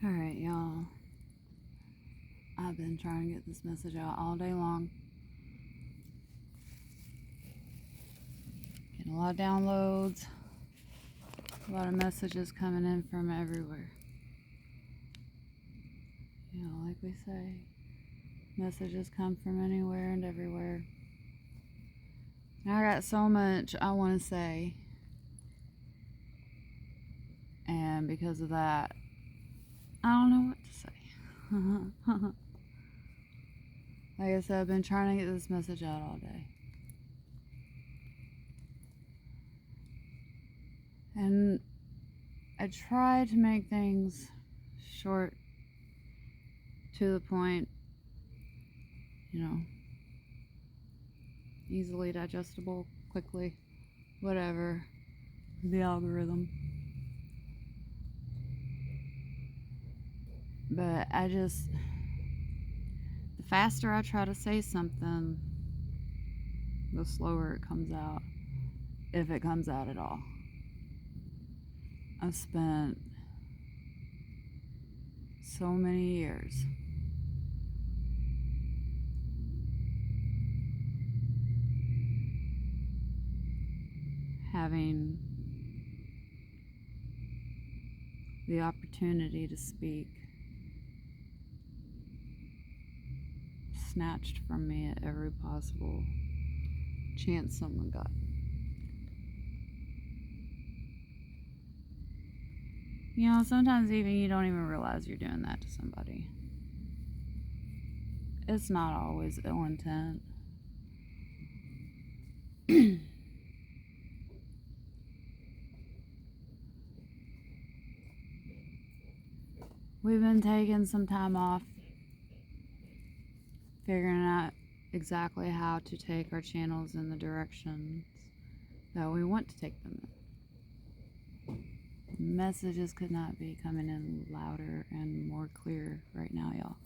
Alright, y'all. I've been trying to get this message out all day long. Getting a lot of downloads. A lot of messages coming in from everywhere. You know, like we say, messages come from anywhere and everywhere. And I got so much I want to say. And because of that, I don't know what to say. Like I said, I've been trying to get this message out all day. And I try to make things short, to the point, you know, easily digestible, quickly, whatever, the algorithm. But the faster I try to say something, the slower it comes out, if it comes out at all. I've spent so many years having the opportunity to speak snatched from me at every possible chance someone got. You know, sometimes even you don't even realize you're doing that to somebody. It's not always ill intent. We've been taking some time off, figuring out exactly how to take our channels in the directions that we want to take them in. Messages could not be coming in louder and more clear right now, y'all.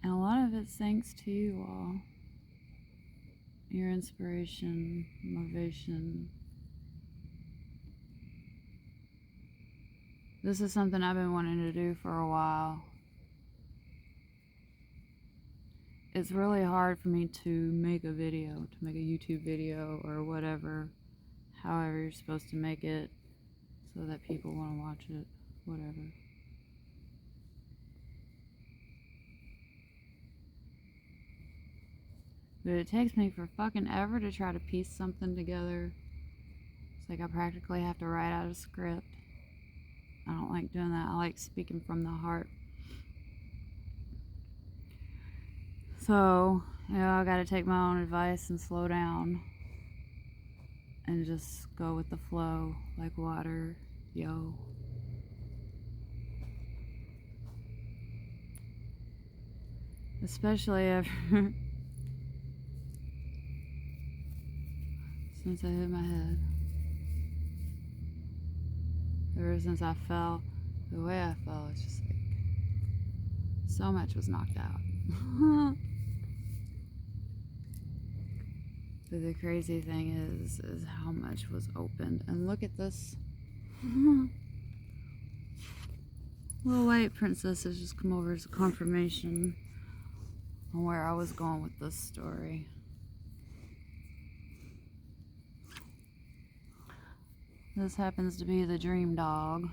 And a lot of it's thanks to you all. Your inspiration, motivation. This is something I've been wanting to do for a while. It's really hard for me to make a YouTube video or whatever, however you're supposed to make it so that people want to watch it, whatever. But it takes me for fucking ever to try to piece something together. It's like I practically have to write out a script. I don't like doing that. I like speaking from the heart. So, you know, I gotta take my own advice and slow down and just go with the flow like water, yo. Especially after since I hit my head. Ever since I fell, the way I fell, it's just like so much was knocked out. But the crazy thing is how much was opened. And look at this. Little white princess has just come over as a confirmation on where I was going with this story. This happens to be the dream dog.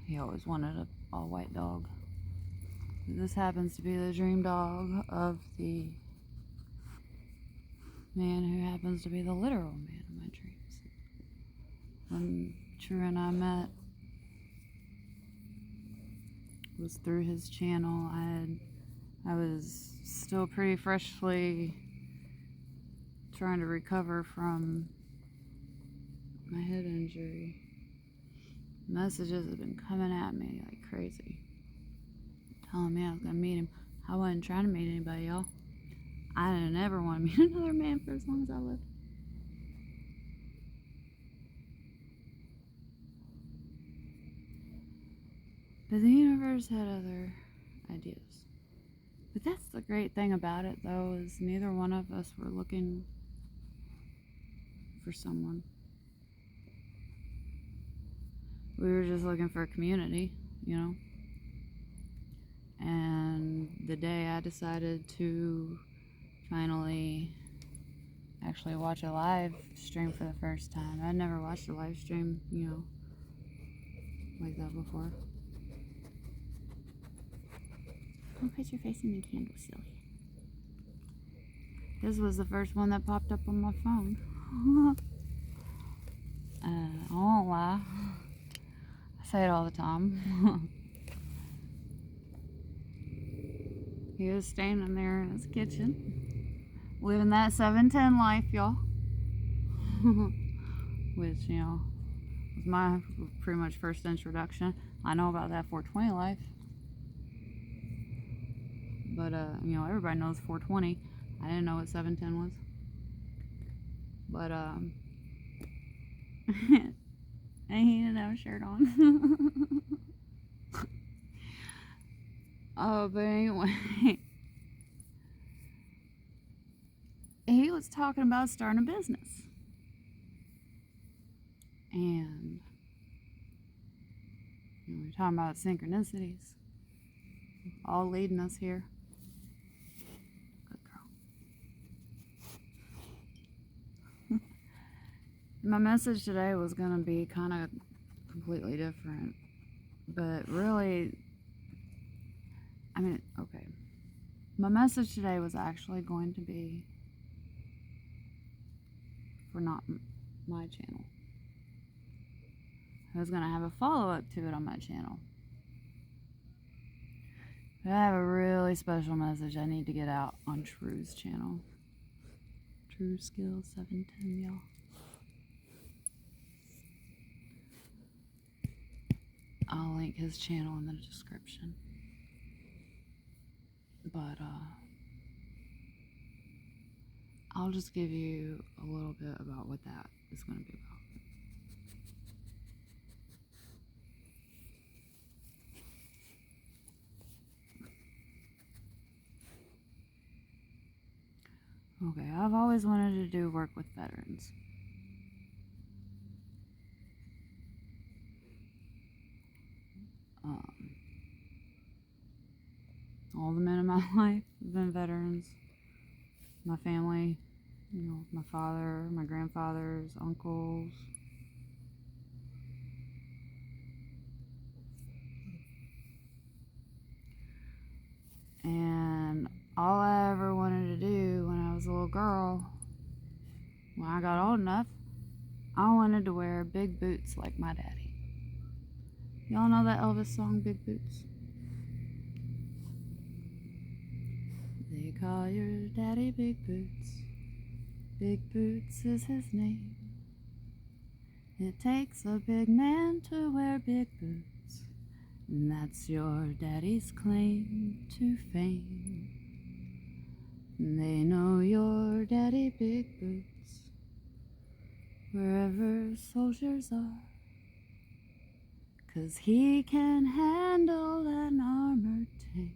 He always wanted an all-white dog. This happens to be the dream dog of the man who happens to be the literal man of my dreams. When True and I met, it was through his channel. I was still pretty freshly trying to recover from my head injury. Messages have been coming at me like crazy, telling me I was gonna meet him. I wasn't trying to meet anybody, y'all. I didn't ever want to meet another man for as long as I lived. But the universe had other ideas. But that's the great thing about it, though, is neither one of us were looking for someone. we were just looking for a community, you know. And the day I decided to finally actually watch a live stream for the first time. I'd never watched a live stream, you know, like that before. Don't put your face in the candle, silly. This was the first one that popped up on my phone. I won't lie. I say it all the time. He was standing there in his kitchen, living that 710 life, y'all. Which, you know, was my pretty much first introduction. I know about that 420 life. But, you know, everybody knows 420. I didn't know what 710 was. But, and he didn't have a shirt on. Oh, but anyway, he was talking about starting a business. And you know, we're talking about synchronicities, all leading us here. Good girl. My message today was going to be kind of completely different, but really, I mean, okay. My message today was actually going to be for not my channel. I was going to have a follow-up to it on my channel. But I have a really special message I need to get out on True's channel. True Skills 710, y'all. I'll link his channel in the description. But, I'll just give you a little bit about what that is going to be about. Okay, I've always wanted to do work with veterans. All the men in my life have been veterans. My family, you know, my father, my grandfathers, uncles. And all I ever wanted to do when I was a little girl, when I got old enough, I wanted to wear big boots like my daddy. Y'all know that Elvis song, Big Boots? They call your daddy Big Boots. Big Boots is his name. It takes a big man to wear big boots, and that's your daddy's claim to fame. They know your daddy Big Boots wherever soldiers are, 'cause he can handle an armored tank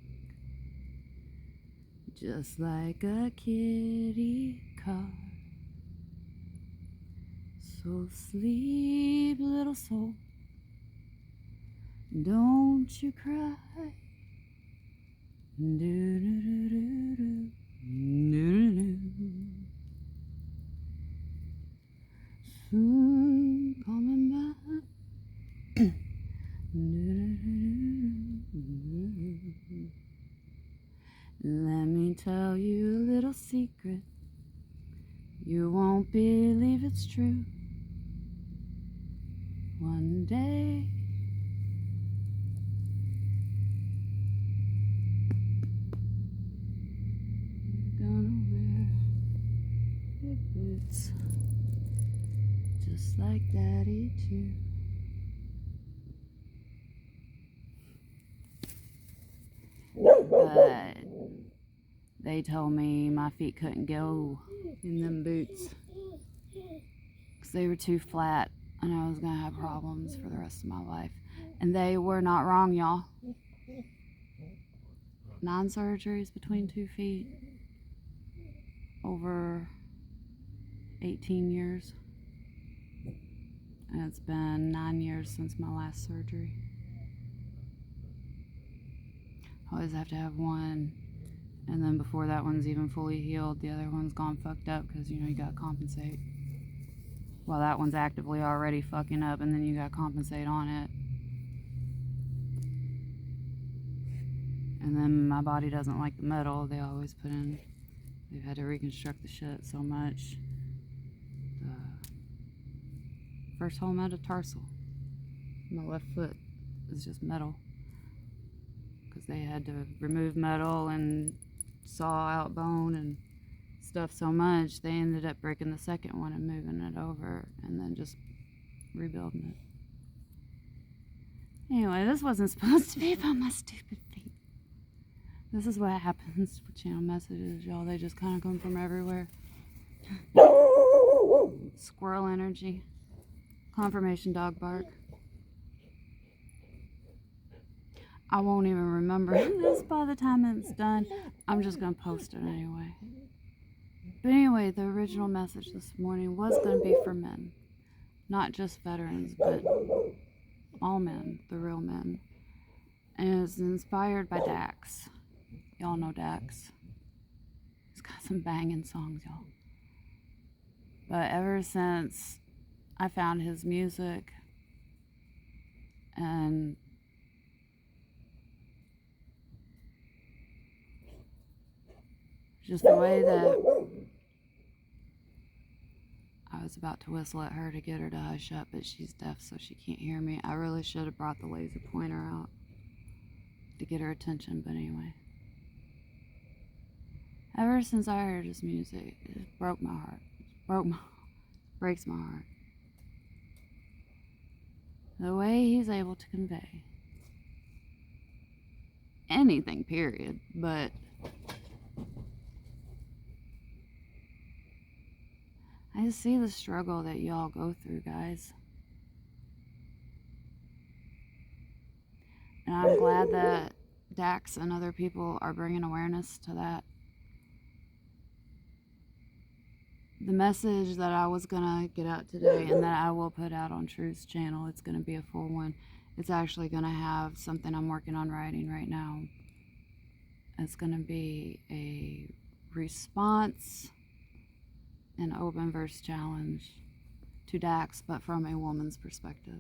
just like a kitty car. So sleep, little soul, don't you cry. Do-do-do-do-do, do-do-do. Soon coming back. Do-do-do-do-do. Let me tell you a little secret. You won't believe it's true. One day you're gonna wear big boots just like Daddy too. But they told me my feet couldn't go in them boots because they were too flat and I was going to have problems for the rest of my life. And they were not wrong, y'all. 9 surgeries between 2 feet over 18 years. And it's been 9 years since my last surgery. I always have to have one, and then before that one's even fully healed, the other one's gone fucked up, because you gotta compensate. Well, that one's actively already fucking up, and then you gotta compensate on it. And then my body doesn't like the metal they always put in. They've had to reconstruct the shit so much. The first whole metatarsal, my left foot, is just metal. Because they had to remove metal and saw out bone and stuff so much, they ended up breaking the second one and moving it over and then just rebuilding it. Anyway, this wasn't supposed to be about my stupid feet. This is what happens with channel messages, y'all. They just kind of come from everywhere. Squirrel energy. Confirmation dog bark. I won't even remember this by the time it's done. I'm just going to post it anyway. But anyway, the original message this morning was going to be for men. Not just veterans, but all men, the real men. And it's inspired by Dax. Y'all know Dax. He's got some banging songs, y'all. But ever since I found his music and just the way that I was about to whistle at her to get her to hush up, but she's deaf, so she can't hear me. I really should have brought the laser pointer out to get her attention, but anyway. Ever since I heard his music, it broke my heart. Breaks my heart. The way he's able to convey anything, period, but I just see the struggle that y'all go through, guys. And I'm glad that Dax and other people are bringing awareness to that. The message that I was going to get out today and that I will put out on Truth's channel, it's going to be a full one. It's actually going to have something I'm working on writing right now. It's going to be a response, an open verse challenge to Dax, but from a woman's perspective.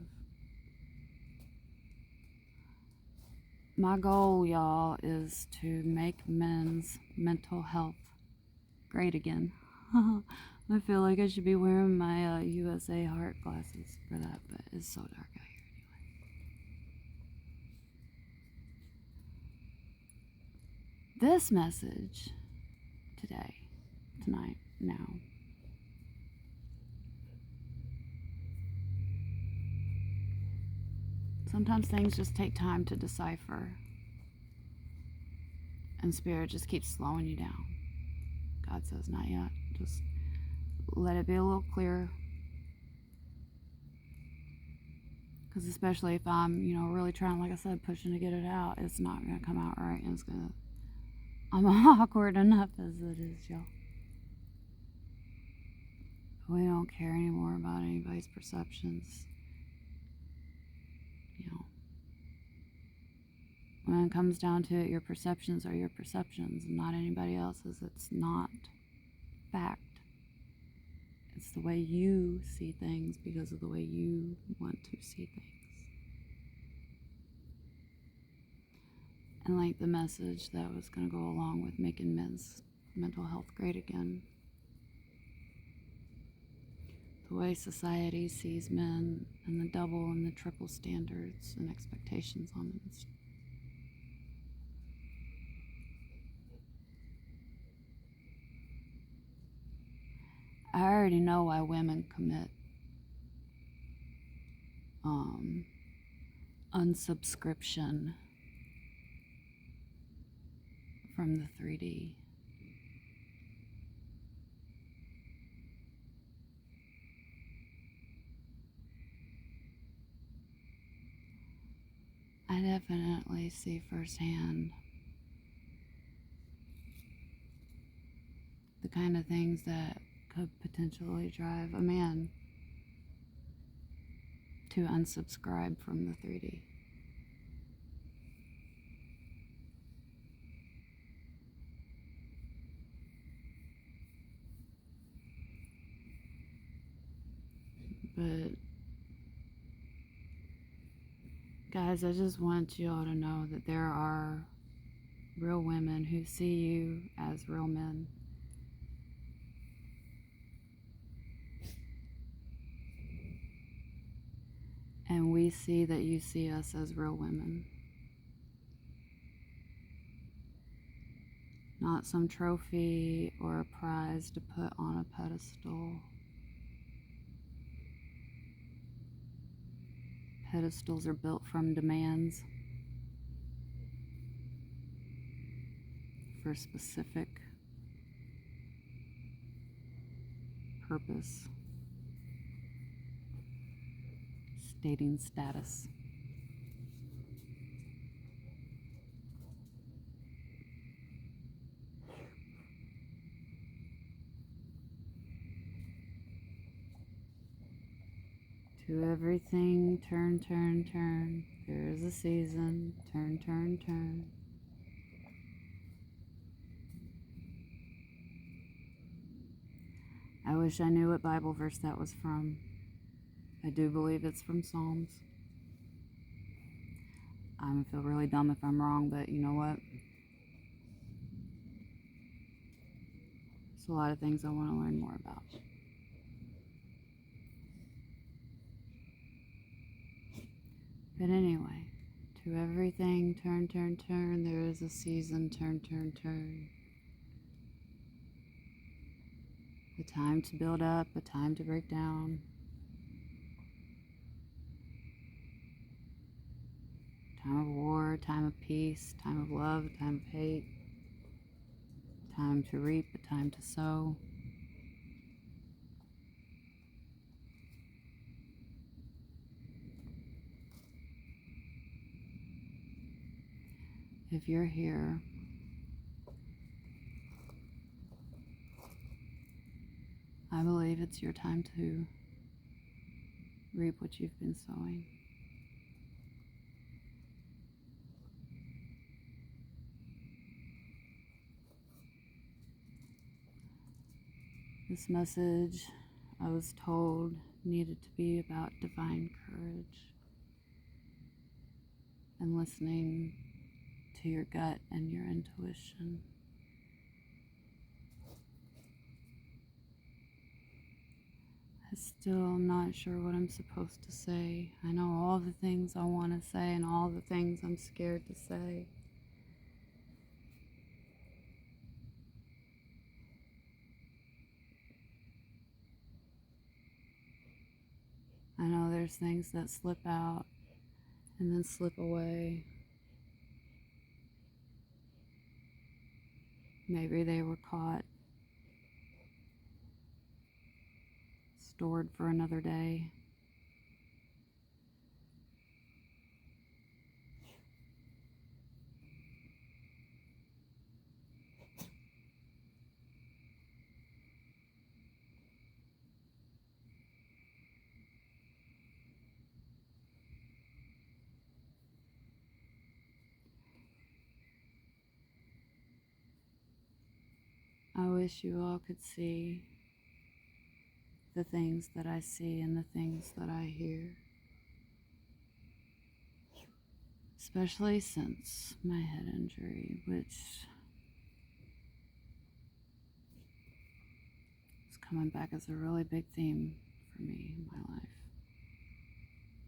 My goal, y'all, is to make men's mental health great again. I feel like I should be wearing my USA heart glasses for that, but it's so dark out here anyway. This message today, tonight, now, sometimes things just take time to decipher, and Spirit just keeps slowing you down. God says, not yet. Just let it be a little clearer. Because especially if I'm, really trying, like I said, pushing to get it out, it's not going to come out right, and I'm awkward enough as it is, y'all. We don't care anymore about anybody's perceptions. When it comes down to it, your perceptions are your perceptions and not anybody else's. It's not fact. It's the way you see things because of the way you want to see things. And like the message that was going to go along with making men's mental health great again. The way society sees men and the double and the triple standards and expectations on them. I already know why women commit unsubscription from the 3D. I definitely see firsthand the kind of things that could potentially drive a man to unsubscribe from the 3D. But guys, I just want you all to know that there are real women who see you as real men. And we see that you see us as real women. Not some trophy or a prize to put on a pedestal. Pedestals are built from demands for a specific purpose, stating status. To everything, turn, turn, turn. There is a season, turn, turn, turn. I wish I knew what Bible verse that was from. I do believe it's from Psalms. I'm gonna feel really dumb if I'm wrong, but you know what? There's a lot of things I want to learn more about. But anyway, to everything, turn, turn, turn. There is a season, turn, turn, turn. A time to build up, a time to break down. Time of war, time of peace, time of love, time of hate. Time to reap, a time to sow. If you're here, I believe it's your time to reap what you've been sowing. This message, I was told, needed to be about divine courage and listening to your gut and your intuition. I still am not sure what I'm supposed to say. I know all the things I want to say and all the things I'm scared to say. I know there's things that slip out and then slip away. Maybe they were caught, stored for another day. I wish you all could see the things that I see and the things that I hear. Especially since my head injury, which is coming back as a really big theme for me in my life.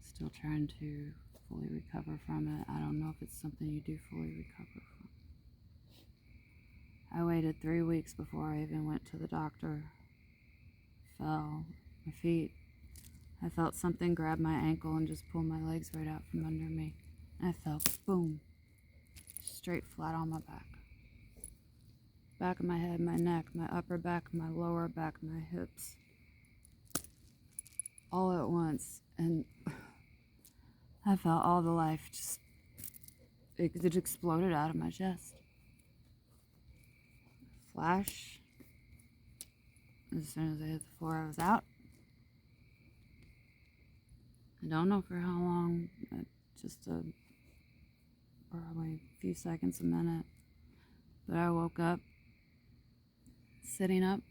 Still trying to fully recover from it. I don't know if it's something you do fully recover from. I waited 3 weeks before I even went to the doctor. Fell. My feet. I felt something grab my ankle and just pull my legs right out from under me. And I fell, boom, straight flat on my back. Back of my head, my neck, my upper back, my lower back, my hips. All at once. And I felt all the life just, it exploded out of my chest. Flash. As soon as I hit the floor, I was out. I don't know for how long, just probably a few seconds, a minute. But I woke up, sitting up,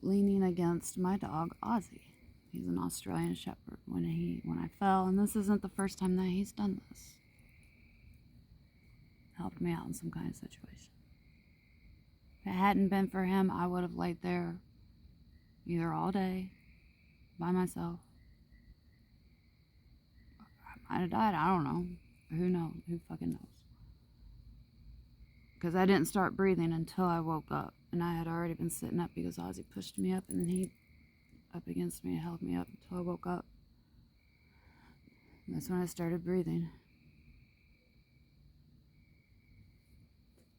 leaning against my dog, Ozzy. He's an Australian Shepherd. When I fell, and this isn't the first time that he's done this, helped me out in some kind of situation. If it hadn't been for him, I would have laid there either all day by myself. I might have died. I don't know. Who knows? Who fucking knows? Because I didn't start breathing until I woke up, and I had already been sitting up because Ozzy pushed me up, and then he up against me and held me up until I woke up. And that's when I started breathing.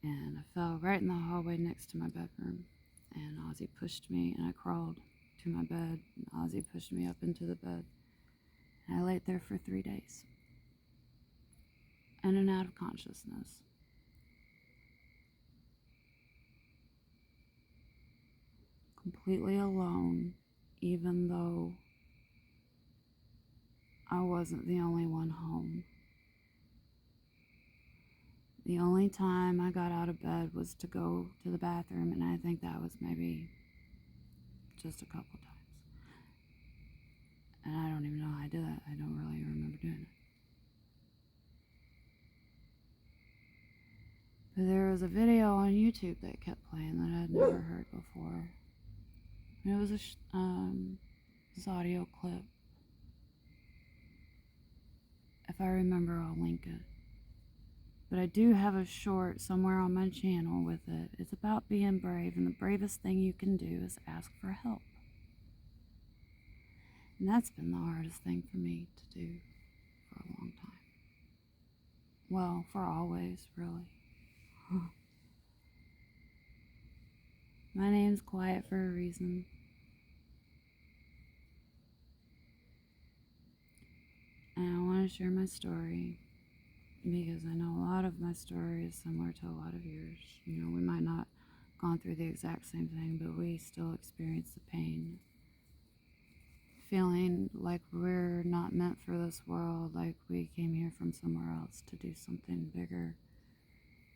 And I fell right in the hallway next to my bedroom, and Ozzy pushed me, and I crawled to my bed, and Ozzy pushed me up into the bed, and I laid there for 3 days, in and out of consciousness. Completely alone, even though I wasn't the only one home. The only time I got out of bed was to go to the bathroom, and I think that was maybe just a couple times. And I don't even know how I did that. I don't really remember doing it. But there was a video on YouTube that kept playing that I'd never heard before. And it was this audio clip. If I remember, I'll link it. But I do have a short somewhere on my channel with it. It's about being brave, and the bravest thing you can do is ask for help. And that's been the hardest thing for me to do for a long time. Well, for always, really. My name's Quiet for a reason. And I want to share my story because I know a lot of my story is similar to a lot of yours. You know, we might not have gone through the exact same thing, but we still experience the pain. Feeling like we're not meant for this world, like we came here from somewhere else to do something bigger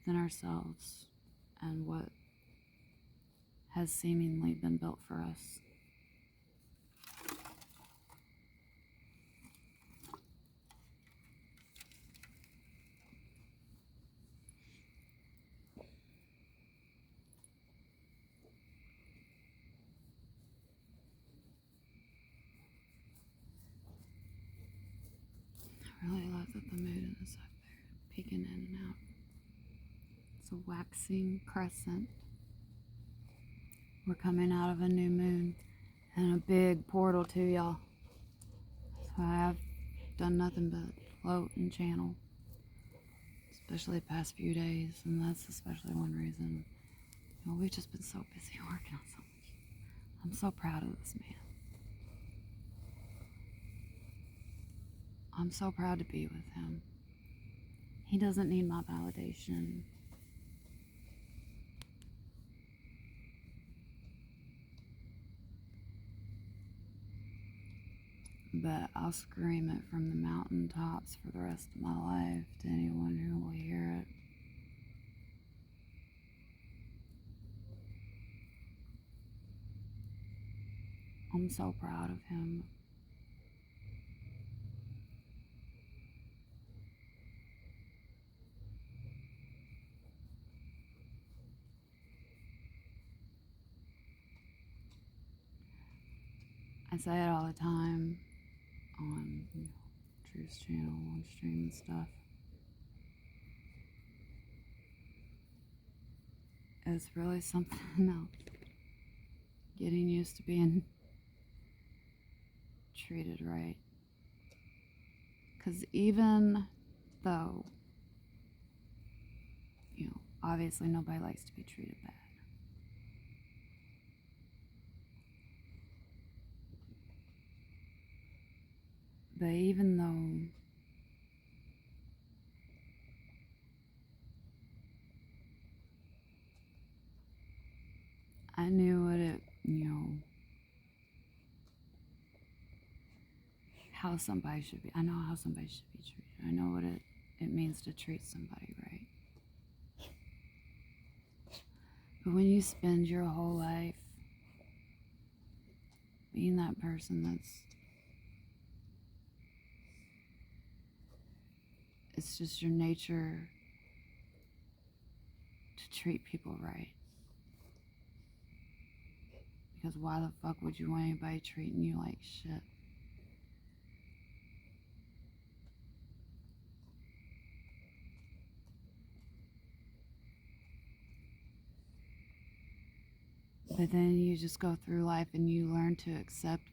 than ourselves and what has seemingly been built for us. I really love that the moon is up there, peeking in and out. It's a waxing crescent. We're coming out of a new moon and a big portal too, y'all. So I've done nothing but float and channel, especially the past few days, and that's especially one reason. You know, we've just been so busy working on so much. I'm so proud of this man. I'm so proud to be with him. He doesn't need my validation. But I'll scream it from the mountaintops for the rest of my life to anyone who will hear it. I'm so proud of him. I say it all the time on Truth's channel, on stream and stuff. It's really something else. Getting used to being treated right. Because even though, you know, obviously nobody likes to be treated bad. But even though I knew what it, you know, how somebody should be. I know how somebody should be treated. I know what it means to treat somebody right. But when you spend your whole life being that person it's just your nature to treat people right. Because why the fuck would you want anybody treating you like shit? But then you just go through life and you learn to accept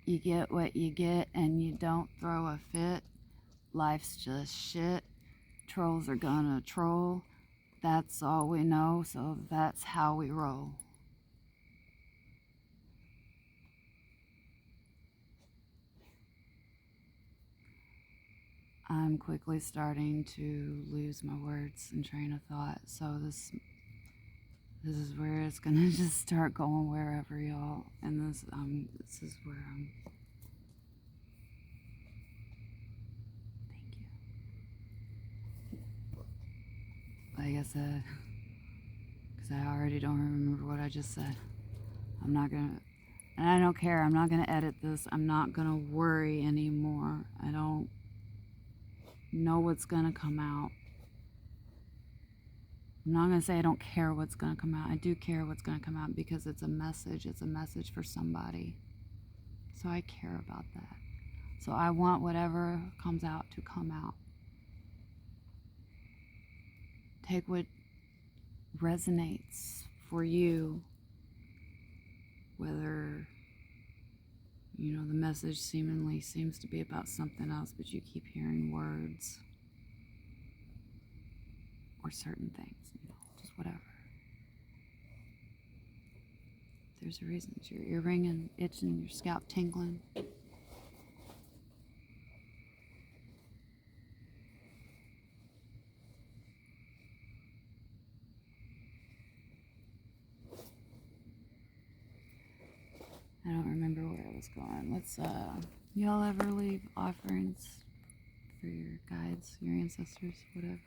you get what you get and you don't throw a fit. Life's just shit. Trolls are gonna troll. That's all we know, so that's how we roll. I'm quickly starting to lose my words and train of thought, so this is where it's gonna just start going wherever, y'all. And this is where I'm. Thank you. Like I said, because I already don't remember what I just said. I'm not gonna, and I don't care. I'm not gonna edit this. I'm not gonna worry anymore. I don't know what's gonna come out. I'm not going to say I don't care what's going to come out. I do care what's going to come out because it's a message. It's a message for somebody. So I care about that. So I want whatever comes out to come out. Take what resonates for you, whether, the message seemingly seems to be about something else, but you keep hearing words or certain things, just whatever. There's a reason. It's your ear ringing, itching, your scalp tingling. I don't remember where I was going. Let's, y'all ever leave offerings for your guides, your ancestors, whatever?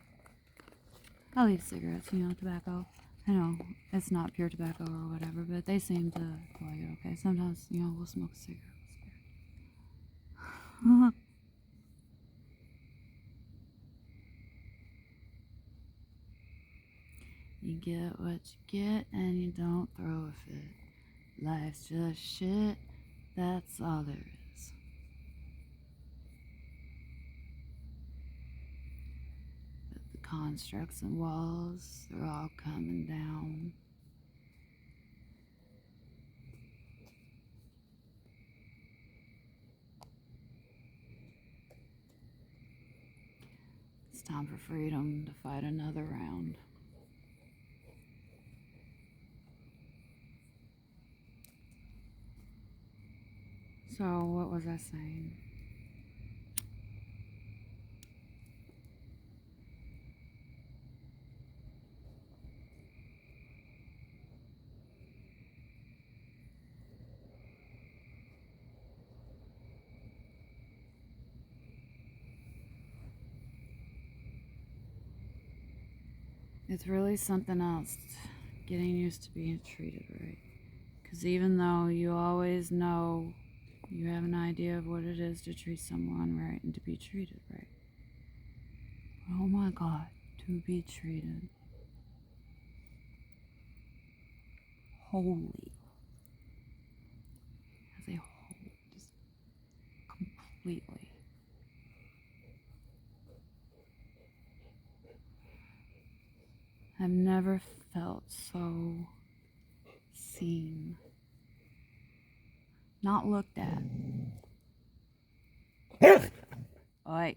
I leave cigarettes, tobacco. I know it's not pure tobacco or whatever, but they seem to like it okay. Sometimes, we'll smoke a cigarette. You get what you get and you don't throw a fit. Life's just shit, that's all there is. But the constructs and walls, they're all coming down. It's time for freedom to fight another round. So, what was I saying? It's really something else, getting used to being treated right. Because even though you always know, you have an idea of what it is to treat someone right and to be treated right. Oh my God, to be treated wholly. As a whole, just completely. I've never felt so seen. Not looked at. Oi.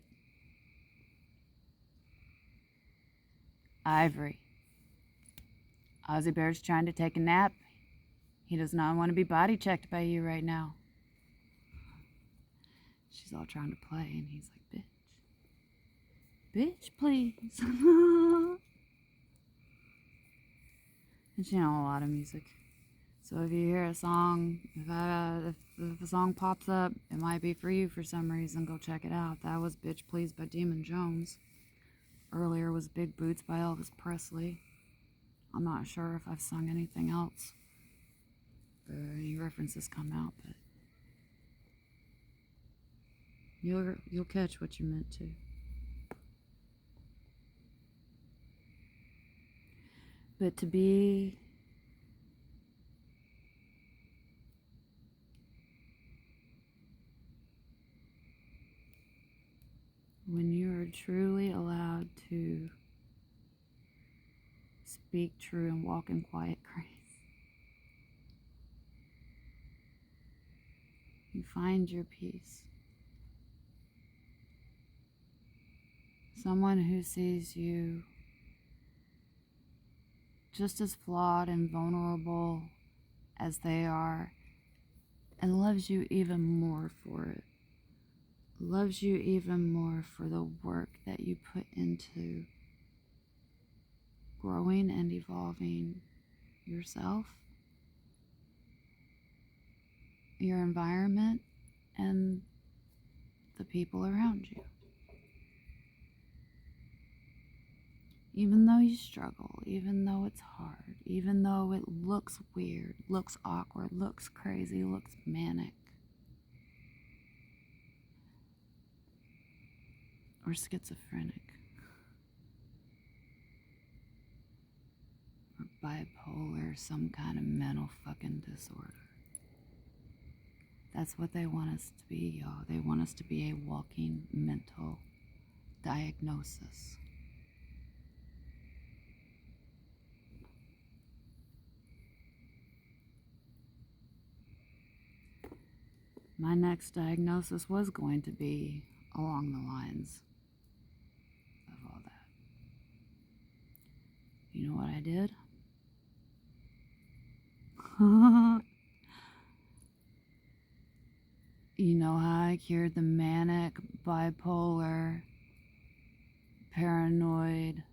Ivory. Ozzy Bear's trying to take a nap. He does not want to be body checked by you right now. She's all trying to play, and he's like, bitch. Bitch, please. And she knows a lot of music. So if you hear a song, if if a song pops up, it might be for you for some reason. Go check it out. That was Bitch Please by Demon Jones. Earlier was Big Boots by Elvis Presley. I'm not sure if I've sung anything else. Any references come out, but you'll catch what you're meant to. But to be when you are truly allowed to speak true and walk in quiet grace, you find your peace. Someone who sees you just as flawed and vulnerable as they are, and loves you even more for it. Loves you even more for the work that you put into growing and evolving yourself, your environment, and the people around you. Even though you struggle, even though it's hard, even though it looks weird, looks awkward, looks crazy, looks manic, or schizophrenic, or bipolar, some kind of mental fucking disorder. That's what they want us to be, y'all. They want us to be a walking mental diagnosis. My next diagnosis was going to be along the lines of all that. You know what I did? You know how I cured the manic, bipolar, paranoid,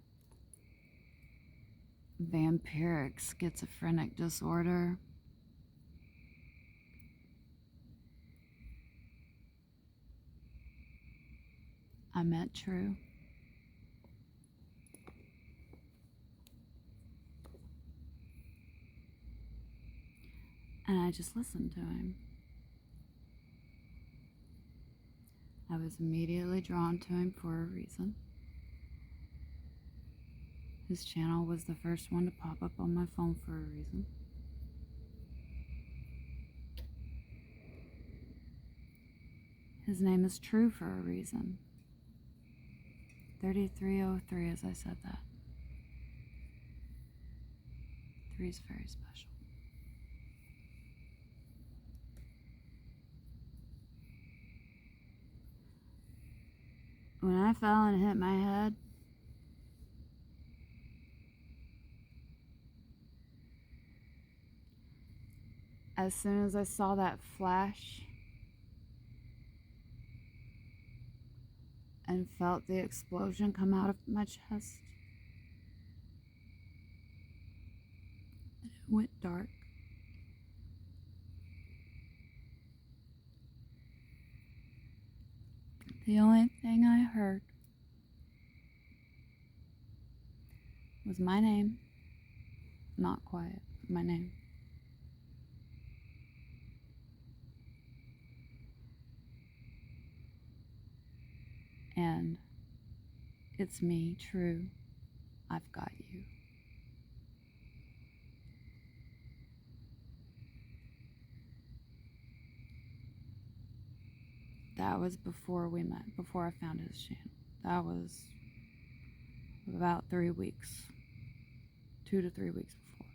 vampiric, schizophrenic disorder? I met True. And I just listened to him. I was immediately drawn to him for a reason. His channel was the first one to pop up on my phone for a reason. His name is True for a reason. 3303 as I said that. 3 is very special. When I fell and hit my head, as soon as I saw that flash and felt the explosion come out of my chest, it went dark. The only thing I heard was my name, not quiet, my name. And it's me, True. I've got you. That was before we met, before I found his channel. That was about 3 weeks, 2 to 3 weeks before.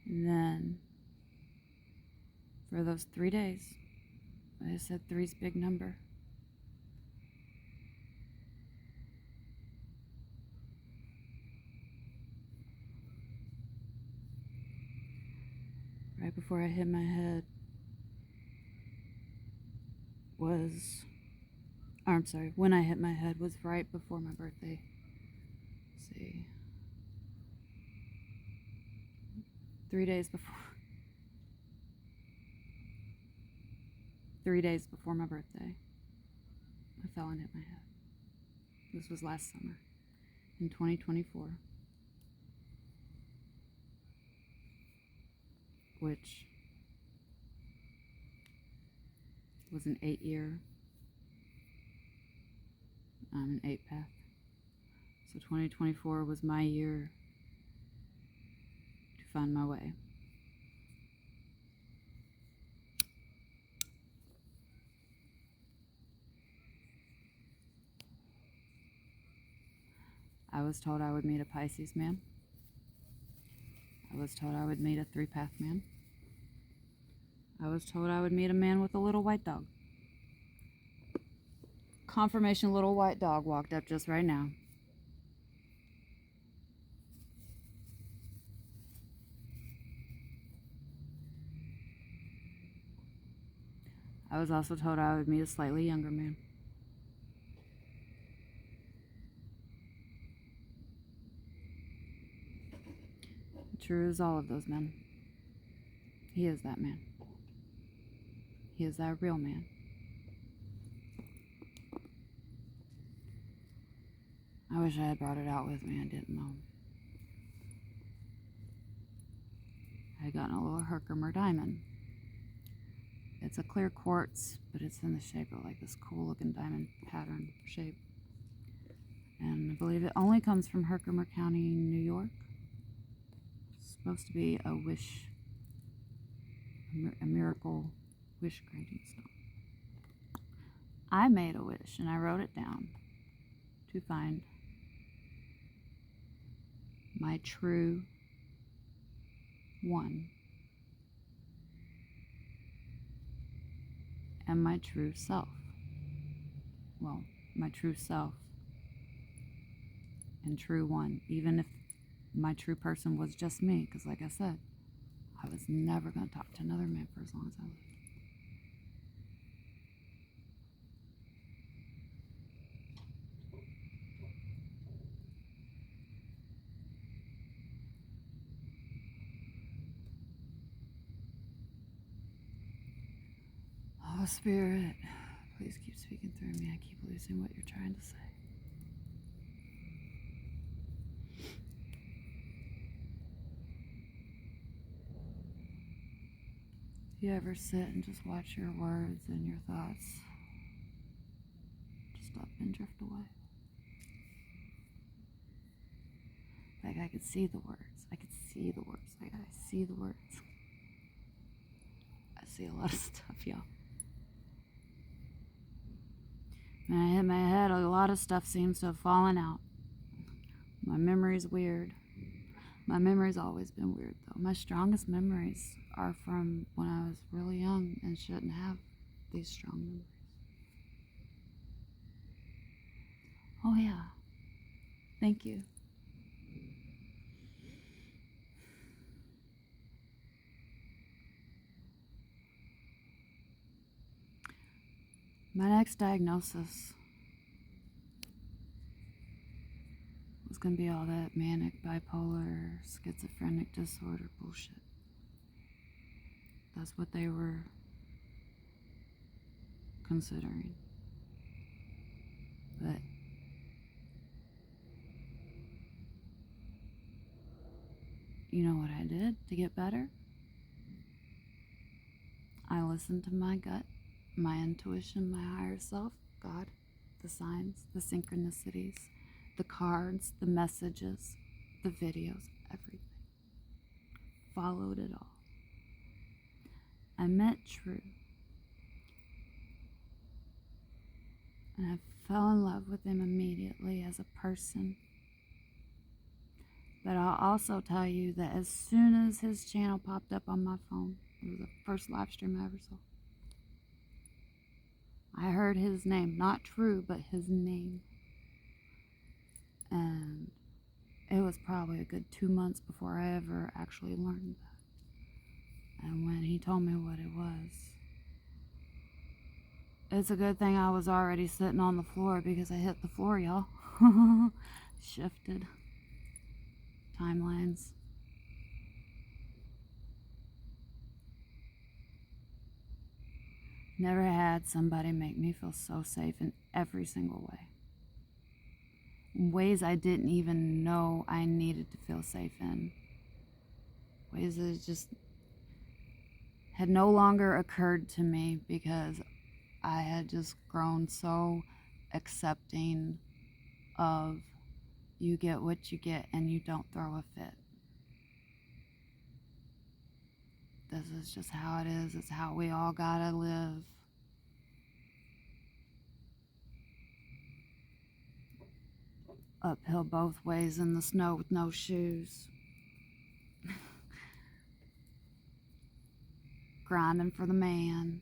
And then, for those 3 days, I said 3's big number. Right before I hit my head when I hit my head was right before my birthday. Let's see. 3 days before my birthday, I fell and hit my head. This was last summer, in 2024, which was an 8-year, an 8 path. So 2024 was my year to find my way. I was told I would meet a Pisces man. I was told I would meet a 3-path man. I was told I would meet a man with a little white dog. Confirmation little white dog walked up just right now. I was also told I would meet a slightly younger man. True as all of those men. He is that man. He is that real man. I wish I had brought it out with me. I didn't know. I had gotten a little Herkimer diamond. It's a clear quartz, but it's in the shape of like this cool looking diamond pattern shape. And I believe it only comes from Herkimer County, New York. It's supposed to be a wish, a miracle wish granting stone. I made a wish and I wrote it down to find my true one and my true self. Well, my true self and true one, even if my true person was just me, because like I said, I was never going to talk to another man for as long as I lived. Oh, Spirit, please keep speaking through me. I keep losing what you're trying to say. You ever sit and just watch your words and your thoughts just up and drift away? Like I could see the words. I could see the words. Like I see the words. I see a lot of stuff, y'all. When I hit my head, a lot of stuff seems to have fallen out. My memory's weird. My memory's always been weird, though. My strongest memories are from when I was really young and shouldn't have these strong memories. Oh, yeah. Thank you. My next diagnosis was going to be all that manic, bipolar, schizophrenic disorder bullshit. That's what they were considering. But you know what I did to get better? I listened to my gut, my intuition, my higher self, God, the signs, the synchronicities, the cards, the messages, the videos, everything. Followed it all. I met True. And I fell in love with him immediately as a person. But I'll also tell you that as soon as his channel popped up on my phone, it was the first live stream I ever saw. I heard his name, not True, but his name. And it was probably a good 2 months before I ever actually learned that. And when he told me what it was, it's a good thing I was already sitting on the floor because I hit the floor, y'all. Shifted. Timelines. Never had somebody make me feel so safe in every single way. In ways I didn't even know I needed to feel safe in. Ways that just had no longer occurred to me because I had just grown so accepting of you get what you get and you don't throw a fit. This is just how it is. It's how we all gotta live. Uphill both ways in the snow with no shoes. Grinding for the man.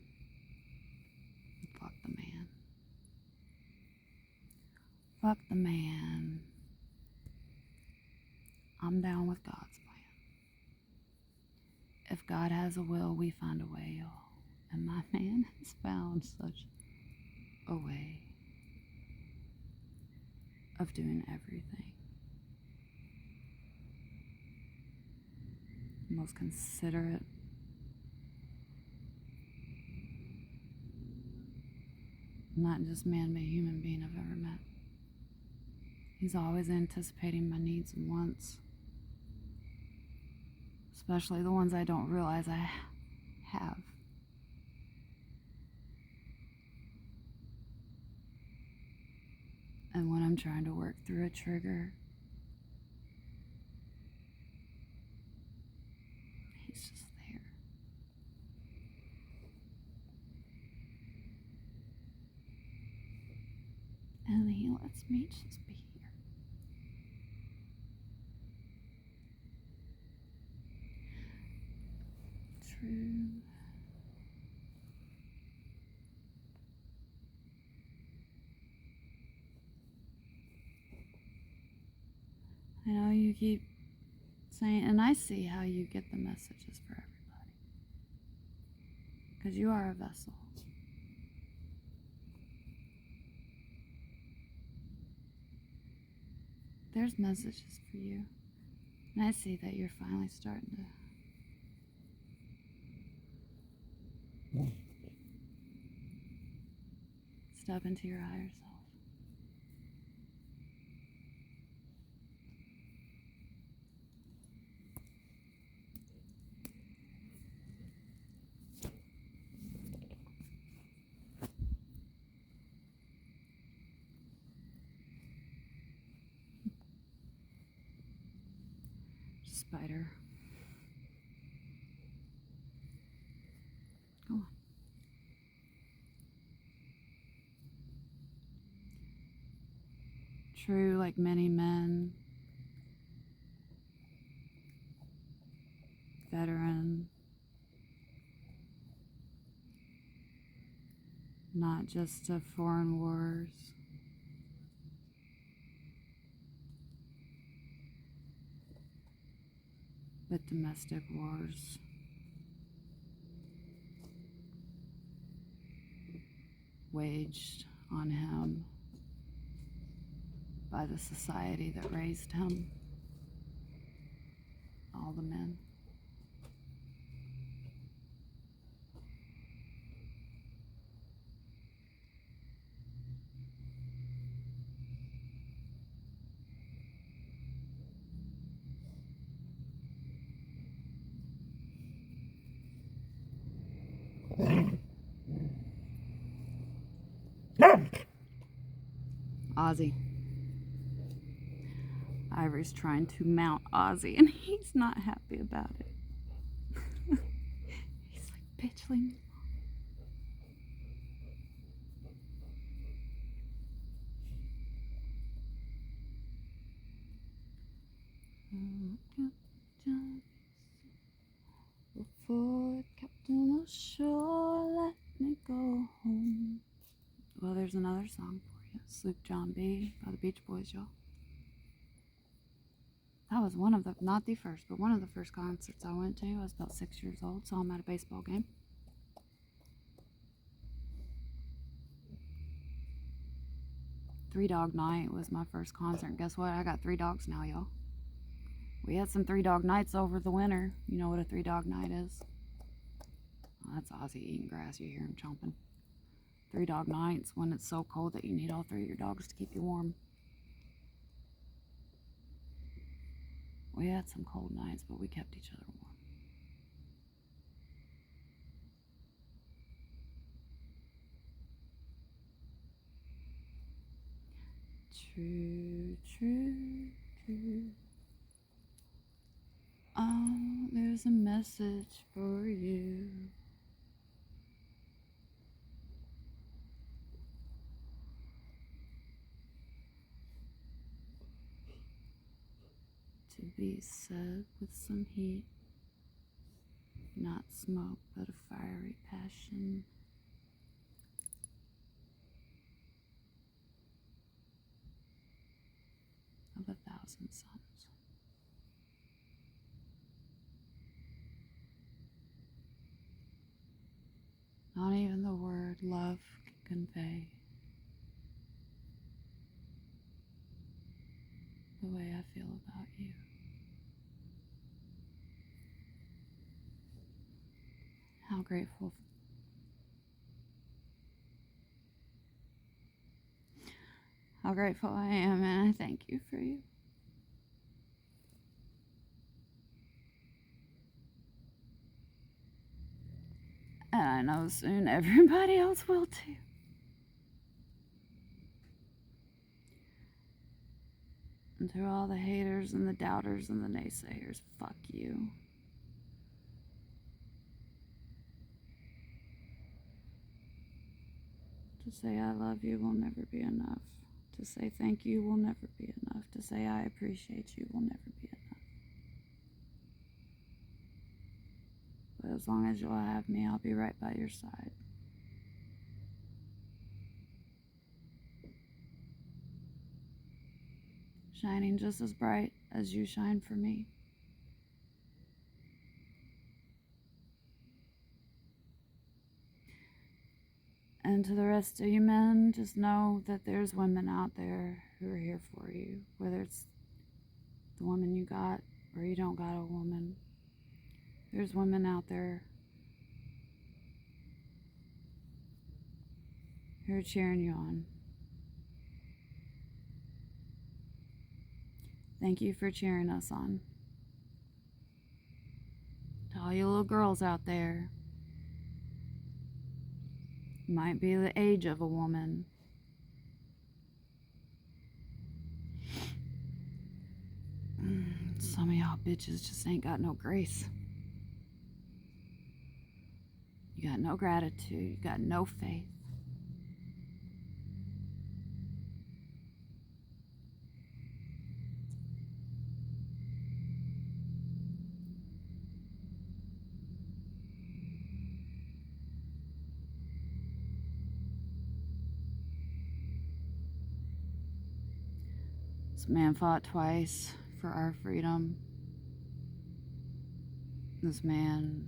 Fuck the man. Fuck the man. I'm down with God's plan. If God has a will, we find a way, y'all. And my man has found such a way of doing everything. The most considerate, not just man, but human being I've ever met. He's always anticipating my needs and wants, especially the ones I don't realize I have. And when I'm trying to work through a trigger, he's just there. And he lets me just be here. True. I know you keep saying, and I see how you get the messages for everybody. Because you are a vessel. There's messages for you. And I see that you're finally starting to step into your higher self. Spider. Go on. True, like many men, veteran, not just of foreign wars, but domestic wars. Waged on him by the society that raised him, all the men. Ozzy. Ivory's trying to mount Ozzy and he's not happy about it. He's like, bitch, leave me alone. Before Captain Ashore, let me go home. Well, there's another song for you. Sloop John B. by the Beach Boys, y'all. That was one of the, not the first, but one of the first concerts I went to. I was about 6 years old, saw him at a baseball game. Three Dog Night was my first concert. And guess what? I got 3 dogs now, y'all. We had some 3 dog nights over the winter. You know what a 3 dog night is? Well, that's Ozzy eating grass. You hear him chomping. 3 dog nights when it's so cold that you need all 3 of your dogs to keep you warm. We had some cold nights, but we kept each other warm. True, true, true. Oh, there's a message for you. To be said with some heat, not smoke, but a fiery passion. Of 1,000 suns. Not even the word love can convey the way I feel about you. How grateful I am, and I thank you for you. And I know soon everybody else will too. And to all the haters and the doubters and the naysayers, fuck you. To say I love you will never be enough. To say thank you will never be enough. To say I appreciate you will never be enough. But as long as you'll have me, I'll be right by your side. Shining just as bright as you shine for me. And to the rest of you men, just know that there's women out there who are here for you. Whether it's the woman you got or you don't got a woman. There's women out there who are cheering you on. Thank you for cheering us on. To all you little girls out there, might be the age of a woman. Some of y'all bitches just ain't got no grace. You got no gratitude. You got no faith. This man fought twice for our freedom. This man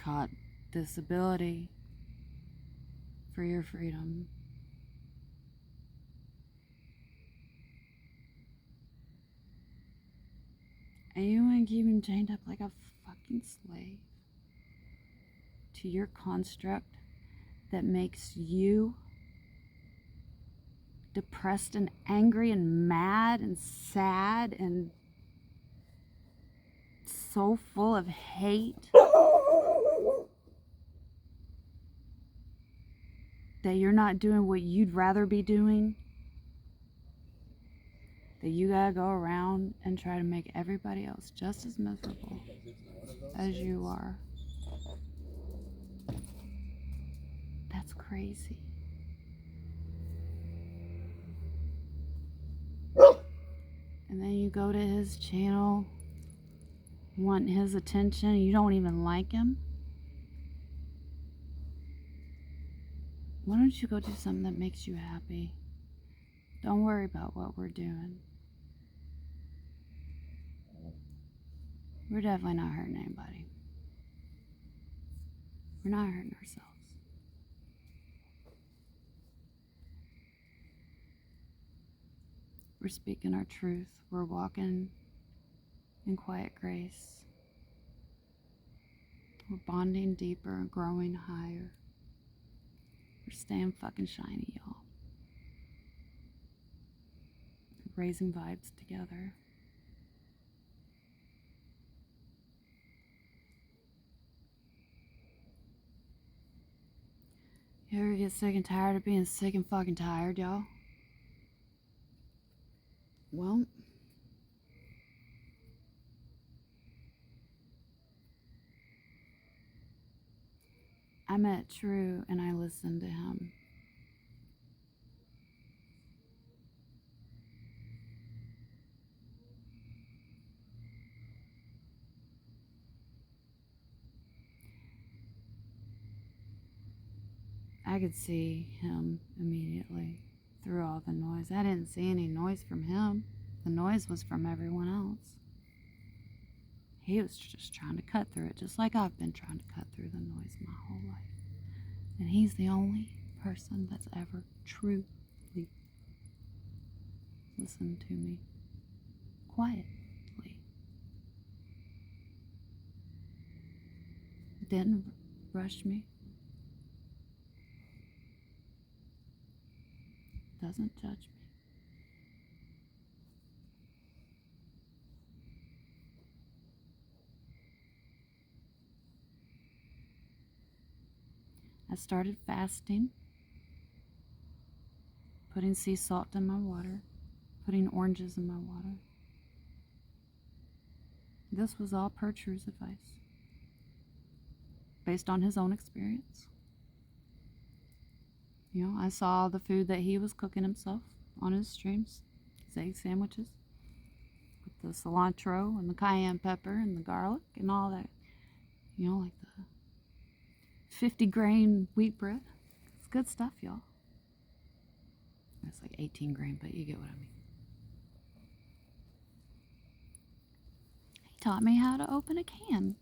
caught disability for your freedom. And you want to keep him chained up like a fucking slave to your construct that makes you depressed and angry and mad and sad and so full of hate that you're not doing what you'd rather be doing, that you gotta go around and try to make everybody else just as miserable as you are. That's crazy. And then you go to his channel, want his attention, and you don't even like him. Why don't you go do something that makes you happy? Don't worry about what we're doing. We're definitely not hurting anybody. We're not hurting ourselves. We're speaking our truth. We're walking in quiet grace. We're bonding deeper and growing higher. We're staying fucking shiny, y'all. Raising vibes together. You ever get sick and tired of being sick and fucking tired, y'all? Well, I met True and I listened to him. I could see him immediately through all the noise. I didn't see any noise from him. The noise was from everyone else. He was just trying to cut through it, just like I've been trying to cut through the noise my whole life. And he's the only person that's ever truly listened to me quietly. Didn't rush me. Doesn't judge me. I started fasting, putting sea salt in my water, putting oranges in my water. This was all per True's advice, based on his own experience. You know, I saw the food that he was cooking himself on his streams, his egg sandwiches, with the cilantro and the cayenne pepper and the garlic and all that. You know, like the 50 grain wheat bread. It's good stuff, y'all. It's like 18 grain, but you get what I mean. He taught me how to open a can.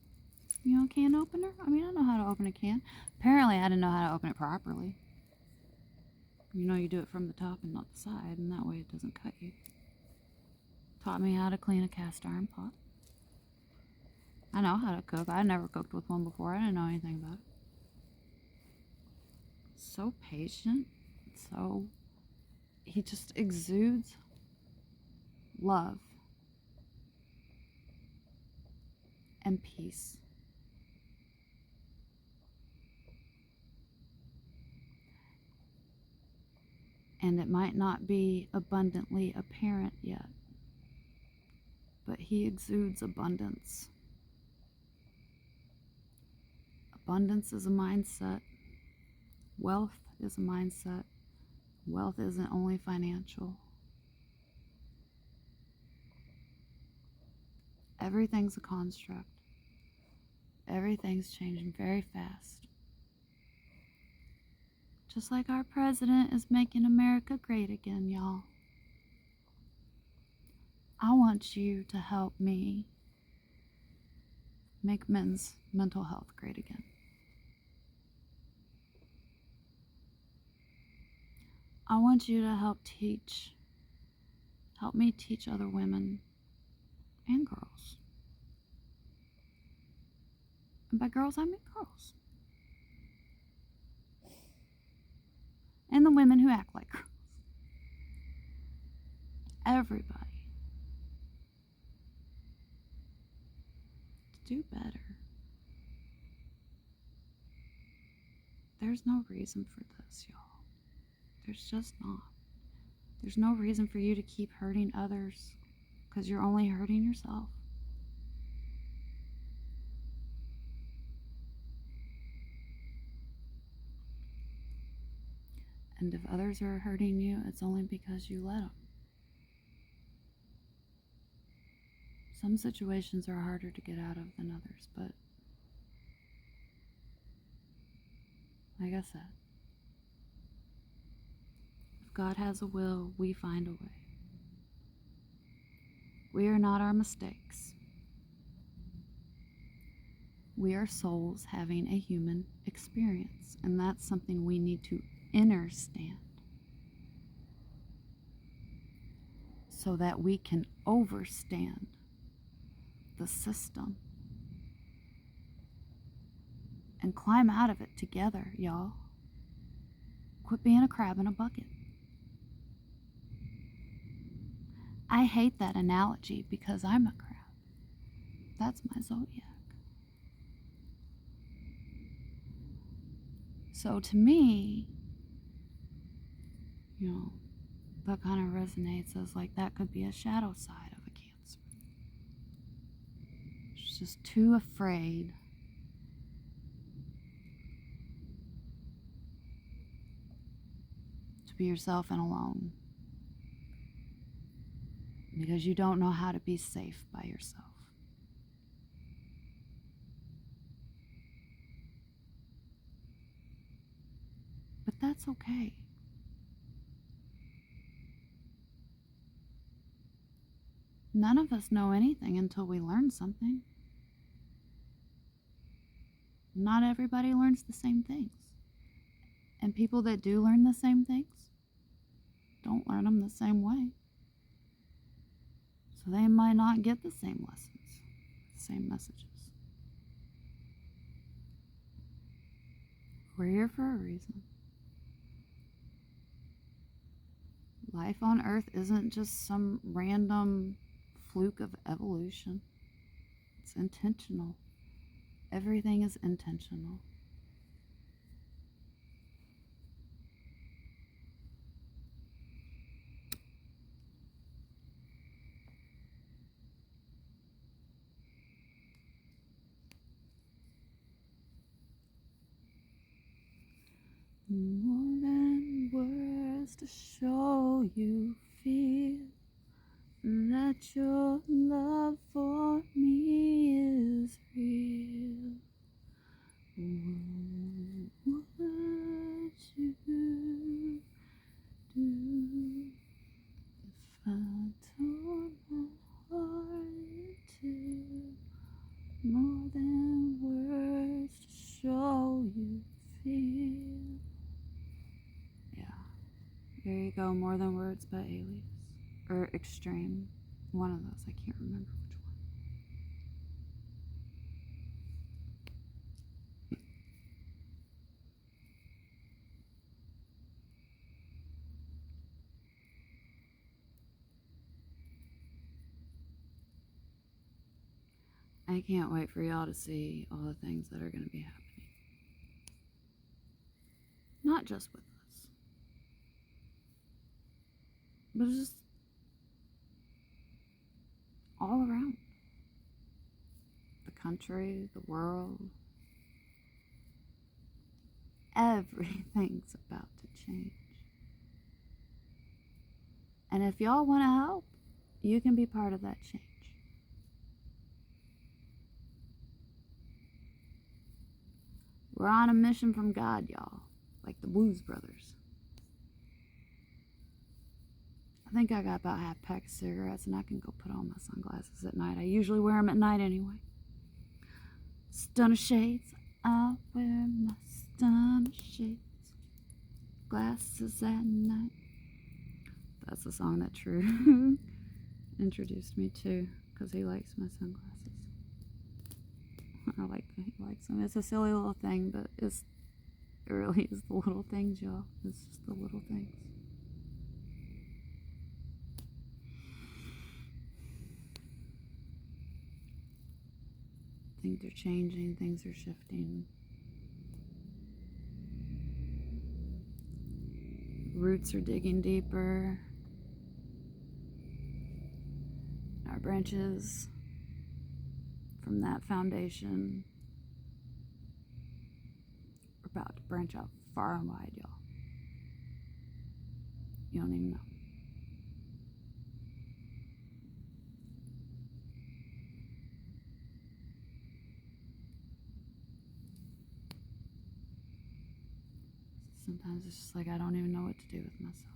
You know, can opener? I mean, I know how to open a can. Apparently, I didn't know how to open it properly. You know, you do it from the top and not the side, and that way it doesn't cut you. Taught me how to clean a cast iron pot. I know how to cook. I never cooked with one before. I didn't know anything about it. So patient. So he just exudes love and peace. And it might not be abundantly apparent yet, but he exudes abundance. Abundance is a mindset. Wealth is a mindset. Wealth isn't only financial. Everything's a construct. Everything's changing very fast. Just like our president is making America great again, y'all. I want you to help me make men's mental health great again. I want you to help me teach other women and girls. And by girls, I mean girls. And the women who act like girls. Everybody. To do better. There's no reason for this, y'all. There's just not. There's no reason for you to keep hurting others, because you're only hurting yourself. And if others are hurting you, it's only because you let them. Some situations are harder to get out of than others, but like I said, if God has a will, we find a way. We are not our mistakes. We are souls having a human experience, and that's something we need to understand so that we can overstand the system and climb out of it together, y'all. Quit being a crab in a bucket. I hate that analogy because I'm a crab. That's my zodiac. So to me, that kind of resonates as like that could be a shadow side of a Cancer. It's just too afraid to be yourself and alone because you don't know how to be safe by yourself. But that's okay. None of us know anything until we learn something. Not everybody learns the same things. And people that do learn the same things don't learn them the same way. So they might not get the same lessons, the same messages. We're here for a reason. Life on Earth isn't just some random fluke of evolution. It's intentional. Everything is intentional. More than words to show you feel that your love for me is real. What would you do if I tore my heart into more than words to show you feel? Yeah, there you go. More Than Words by Alias. Or Extreme. One of those. I can't remember which one. I can't wait for y'all to see all the things that are going to be happening. Not just with us, but just all around. The country, the world. Everything's about to change. And if y'all want to help, you can be part of that change. We're on a mission from God, y'all. Like the Blues Brothers. I think I got about half a pack of cigarettes and I can go put on my sunglasses at night. I usually wear them at night anyway. Stunner shades. I wear my stunner shades. Glasses at night. That's the song that True introduced me to because he likes my sunglasses. He likes them. It's a silly little thing, but it really is the little things, y'all. It's just the little things. Things are changing, things are shifting. Roots are digging deeper. Our branches from that foundation are about to branch out far and wide, y'all. You don't even know. Sometimes it's just like I don't even know what to do with myself.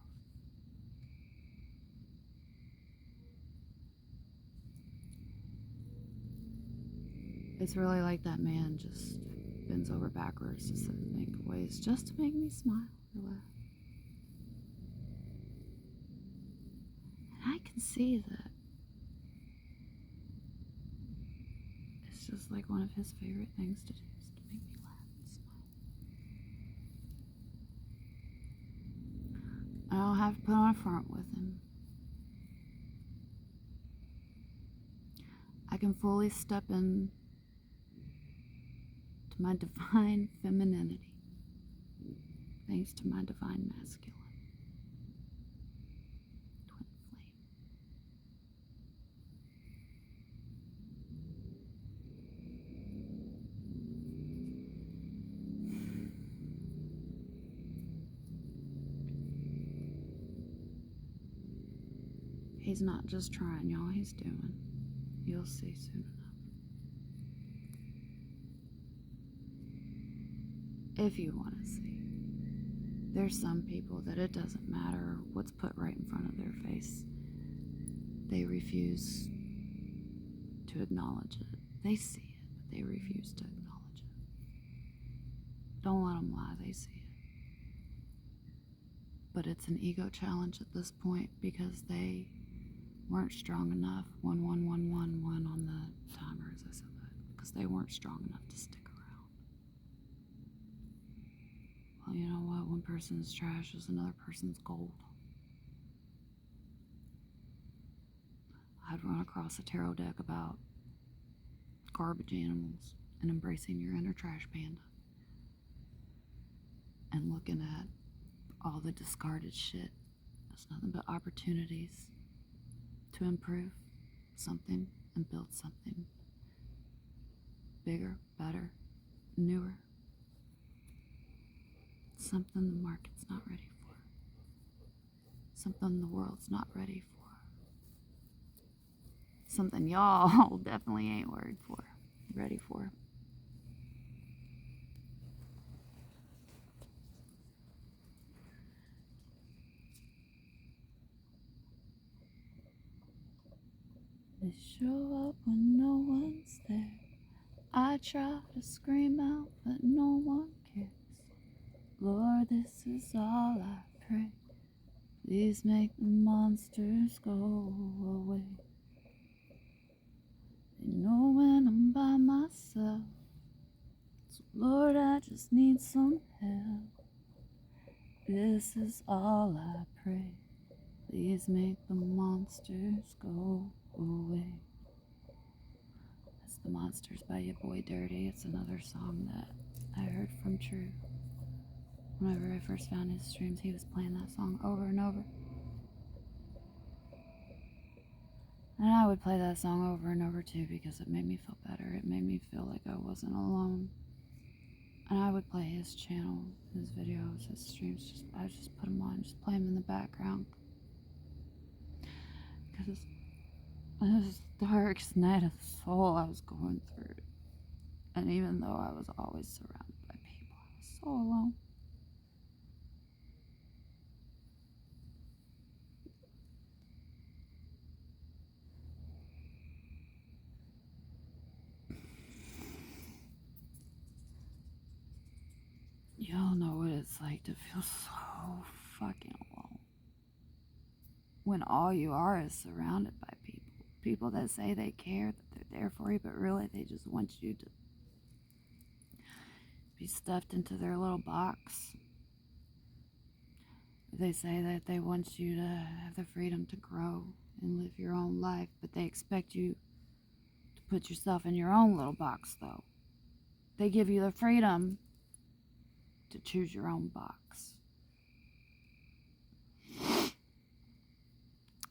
It's really like that man just bends over backwards to think of ways just to make me smile or laugh. And I can see that it's just like one of his favorite things to do is to make me laugh and smile. have to put on a front with him. I can fully step in to my divine femininity, thanks to my divine masculine twin flame. He's not just trying, y'all, he's doing. You'll see soon enough. If you want to see. There's some people that it doesn't matter what's put right in front of their face. They refuse to acknowledge it. They see it, but they refuse to acknowledge it. Don't let them lie, they see it. But it's an ego challenge at this point because they weren't strong enough. 1111 on the timer as I said that. Because they weren't strong enough to stick around. Well, you know what? One person's trash is another person's gold. I'd run across a tarot deck about garbage animals and embracing your inner trash panda. And looking at all the discarded shit as nothing but opportunities to improve something and build something bigger, better, newer. Something the market's not ready for. Something the world's not ready for. Something y'all definitely ain't ready for. They show up when no one's there. I try to scream out, but no one cares. Lord, this is all I pray. Please make the monsters go away. They know when I'm by myself. So Lord, I just need some help. This is all I pray. Please make the monsters go away. That's The Monsters by your boy Dirty. It's another song that I heard from True. Whenever I first found his streams, he was playing that song over and over. And I would play that song over and over too because it made me feel better. It made me feel like I wasn't alone. And I would play his channel, his videos, his streams. I would just put them on, just play them in the background. Because it was the darkest night of the soul I was going through. And even though I was always surrounded by people, I was so alone. Y'all know what it's like to feel so fucking alone. When all you are is surrounded by people. People that say they care, that they're there for you, but really they just want you to be stuffed into their little box. They say that they want you to have the freedom to grow and live your own life, but they expect you to put yourself in your own little box, though. They give you the freedom to choose your own box.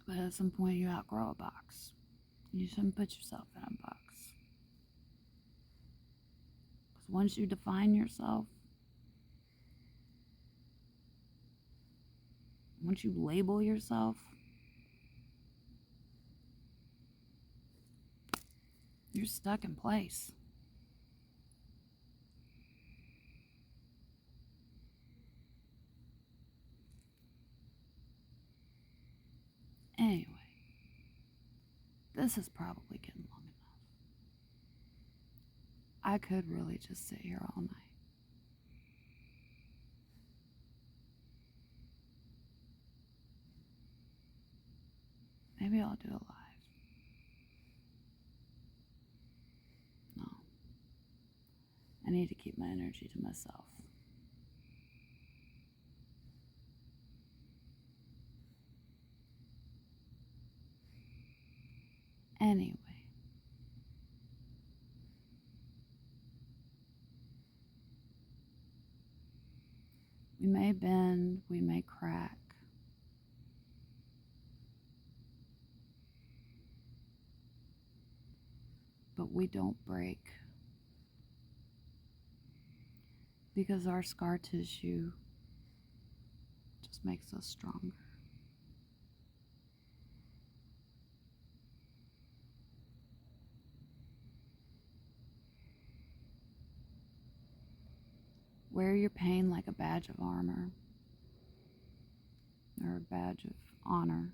But at some point you outgrow a box. You shouldn't put yourself in a box. Because once you define yourself, once you label yourself, you're stuck in place. Anyway, this is probably getting long enough. I could really just sit here all night. Maybe I'll do it live. No. I need to keep my energy to myself. Anyway. We may bend, we may crack. But we don't break. Because our scar tissue just makes us stronger. Wear your pain like a badge of armor, or a badge of honor.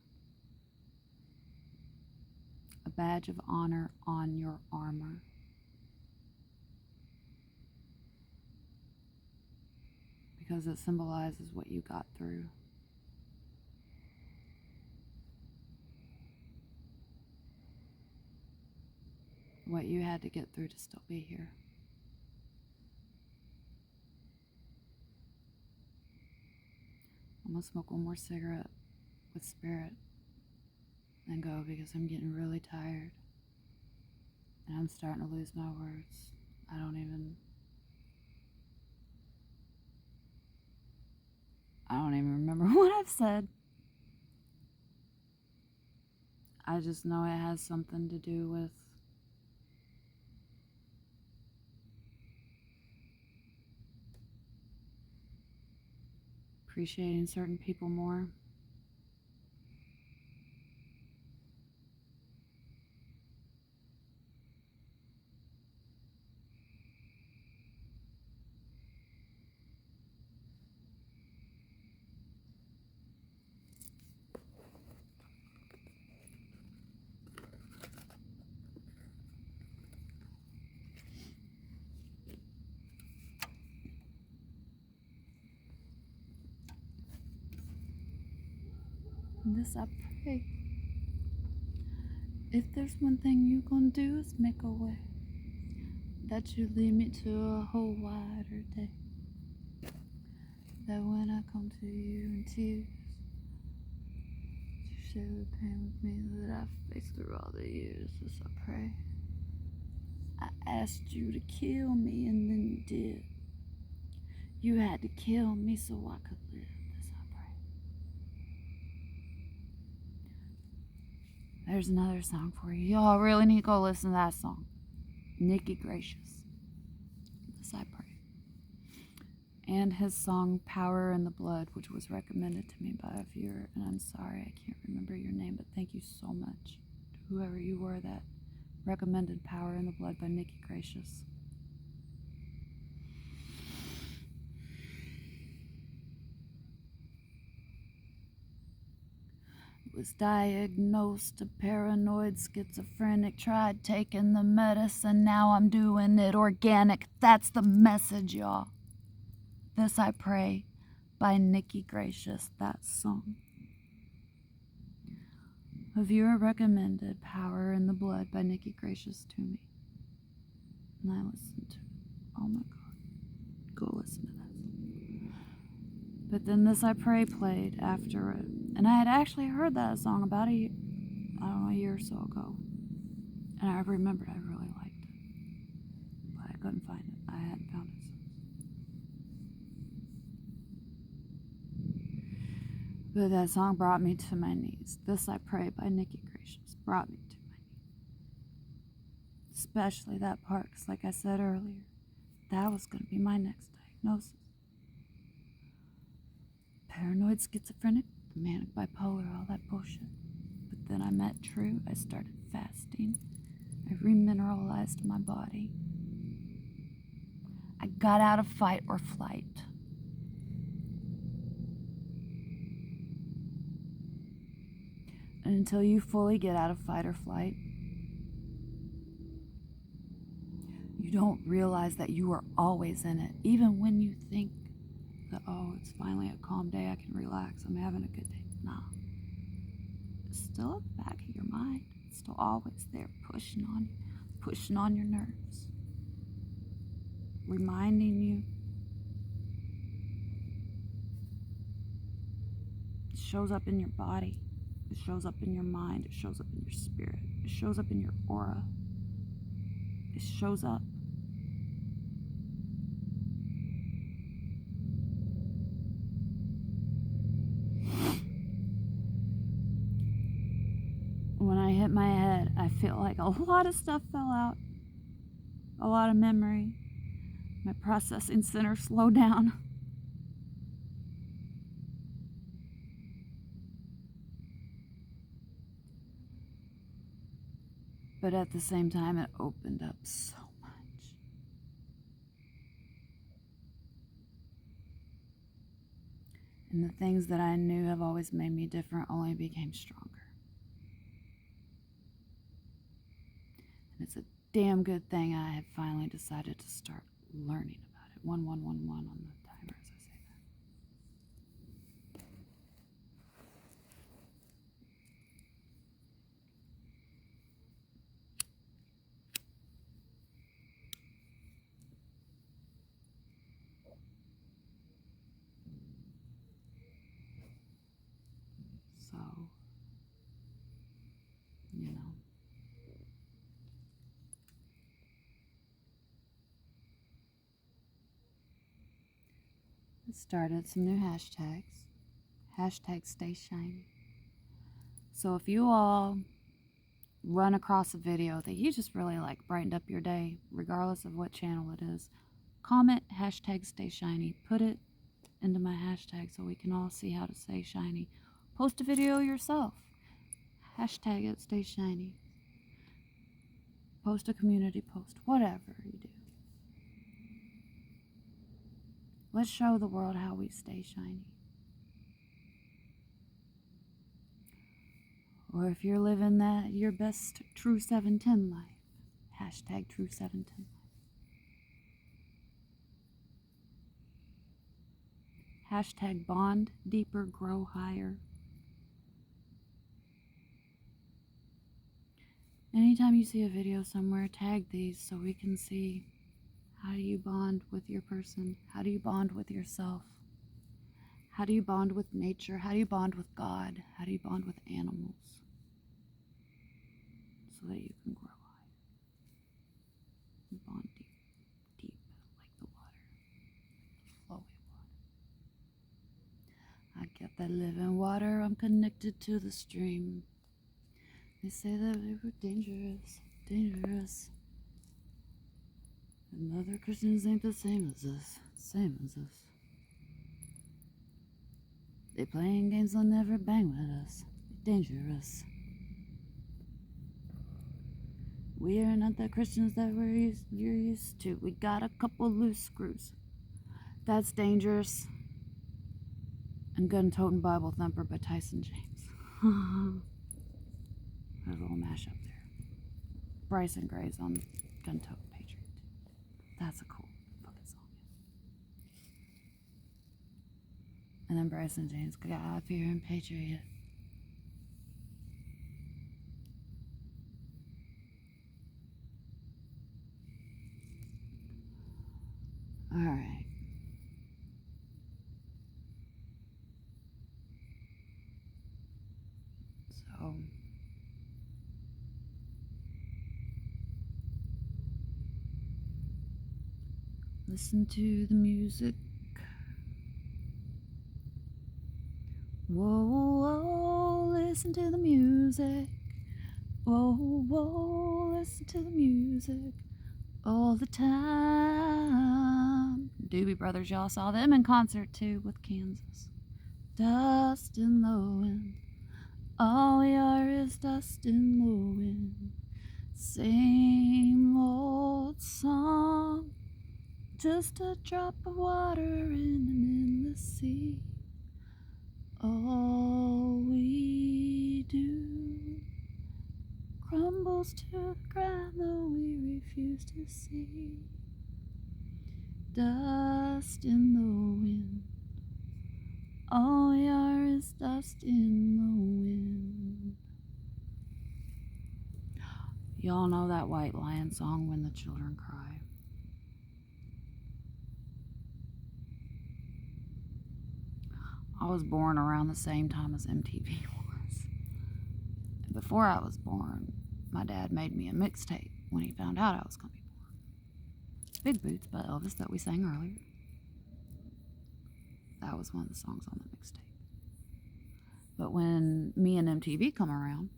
A badge of honor on your armor. Because it symbolizes what you got through. What you had to get through to still be here. I'm gonna smoke one more cigarette with spirit and go, because I'm getting really tired and I'm starting to lose my words. I don't even remember what I've said. I just know it has something to do with appreciating certain people more. This I pray. If there's one thing you gonna do is make a way, that you lead me to a whole wider day. That when I come to you in tears, you share the pain with me that I've faced through all the years. This I pray. I asked you to kill me and then you did. You had to kill me so I could live. This I pray. There's another song for you. Y'all really need to go listen to that song. Nikki Gracious. This I pray. And his song Power in the Blood, which was recommended to me by a viewer. And I'm sorry, I can't remember your name, but thank you so much to whoever you were that recommended Power in the Blood by Nikki Gracious. Was diagnosed a paranoid schizophrenic, tried taking the medicine, now I'm doing it organic. That's the message, y'all. This I Pray by Nikki Gracious, that song. A viewer recommended Power in the Blood by Nikki Gracious to me. And I listened to it. Oh my God. Go listen to this. But then This I Pray played after it. And I had actually heard that song about a year or so ago. And I remembered I really liked it. But I couldn't find it. I hadn't found it. But that song brought me to my knees. This I Pray by Nikki Gracious brought me to my knees. Especially that part, because like I said earlier, that was going to be my next diagnosis. Paranoid schizophrenic, manic bipolar, all that bullshit. But then I met True. I started fasting. I remineralized my body. I got out of fight or flight. And until you fully get out of fight or flight, you don't realize that you are always in it. Even when you think that, oh, it's finally a calm day, I can relax, I'm having a good day. Nah. It's still at the back of your mind. It's still always there, pushing on your nerves, reminding you. It shows up in your body. It shows up in your mind. It shows up in your spirit. It It shows up in your aura. It shows up. When I hit my head, I feel like a lot of stuff fell out. A lot of memory. My processing center slowed down. But at the same time, it opened up so much. And the things that I knew have always made me different only became stronger. And it's a damn good thing I have finally decided to start learning about it. 1111 on the timer as I say that. So, you know. I started some new hashtags. Hashtag StayShiny. So if you all run across a video that you just really like, brightened up your day, regardless of what channel it is, comment hashtag StayShiny. Put it into my hashtag so we can all see how to stay shiny. Post a video yourself. Hashtag it StayShiny. Post a community post. Whatever you do. Let's show the world how we stay shiny. Or if you're living that your best true 710 life, hashtag true 710 life. Hashtag BondDeeperGrowHigher. Anytime you see a video somewhere, tag these so we can see how do you bond with your person, how do you bond with yourself, how do you bond with nature, how do you bond with God, how do you bond with animals, so that you can grow higher. Bond deep, deep, like the water, flowing water. I get that living water, I'm connected to the stream. They say that we were dangerous, dangerous. And other Christians ain't the same as us, same as us. They playing games, they'll never bang with us. Dangerous. We are not the Christians that you're used to. We got a couple loose screws. That's dangerous. And Gun Toting Bible Thumper by Tyson James. There's a little mashup there. Bryson Gray's on Gun Toting Patriot. That's a cool fucking song. And then Bryson James got up here in Patriot. Alright. So listen to the music. Whoa, whoa, listen to the music. Whoa, whoa, listen to the music all the time. Doobie Brothers, y'all saw them in concert too with Kansas. Dust in the wind. All we are is dust in the wind. Same old song. Just a drop of water in an endless sea. All we do crumbles to the ground, though we refuse to see. Dust in the wind. All we are is dust in the wind. Y'all know that White Lion song, When the Children Cry. I was born around the same time as MTV was. And before I was born, my dad made me a mixtape when he found out I was going to be born. Big Boots by Elvis that we sang earlier. That was one of the songs on the mixtape. But when me and MTV come around,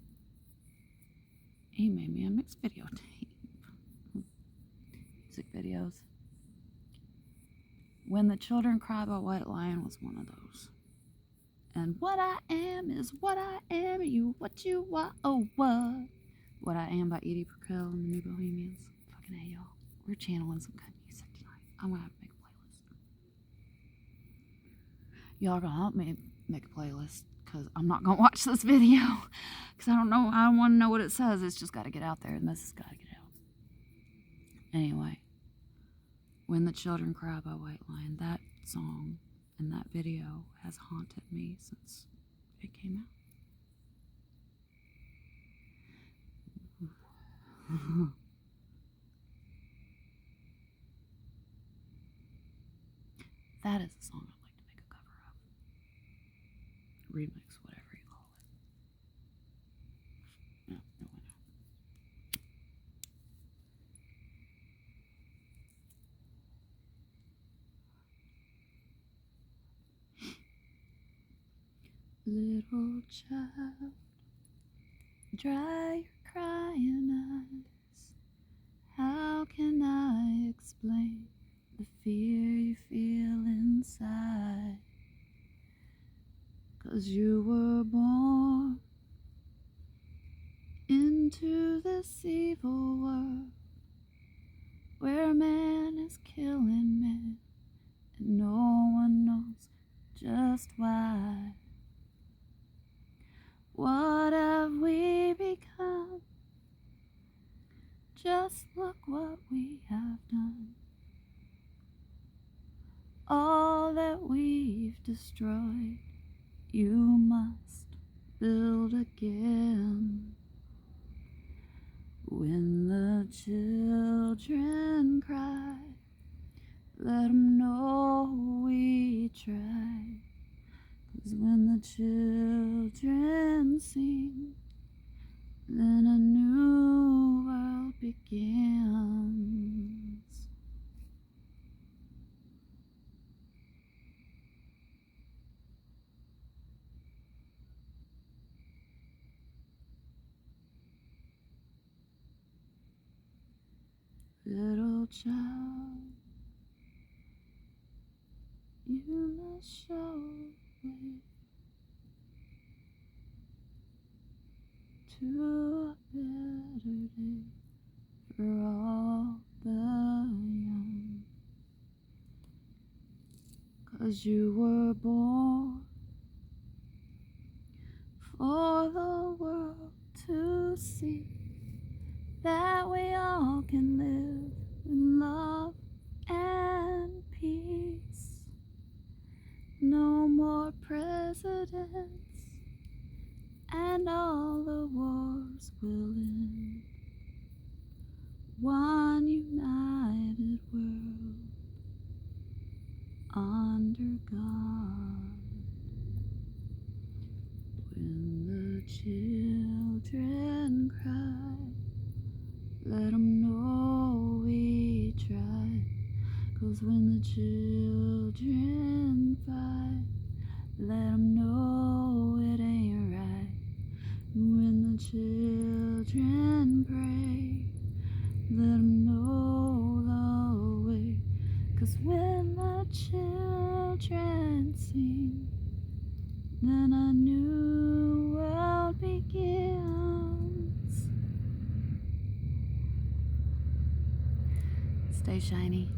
he made me a mixed video tape. Music videos. When the Children Cry by White Lion was one of those. And what I am is what I am, you what you are, oh what. What I Am by Edie Brickell and the New Bohemians. Fucking hey y'all. We're channeling some good music tonight. I'm gonna have to make a playlist. Y'all are gonna help me make a playlist, because I'm not gonna watch this video. Because I don't want to know what it says. It's just gotta get out there, and this has gotta get out. Anyway. When the Children Cry by White Lion, that song and that video has haunted me since it came out. That is a song I'd like to make a cover of. Remix, whatever you call it. No, Little child, dry your crying eyes. How can I explain the fear you feel inside? 'Cause you were born into this evil world where man is killing man and no one knows just why. What have we become? Just look what we have done. All that we've destroyed, you must build again. When the children cry, let them know we tried. 'Cause when the children sing, then a new world begins. Little child, you must show way to a better day for all the young. 'Cause you were born for the world to see that we all can live in love and peace. No more presidents, and all the wars will end. One united world under God. When the children cry, let them know we tried. 'Cause when the children fight, let them know it ain't right. When the children pray, let them know the way. 'Cause when the children sing, then a new world begins. Stay shiny.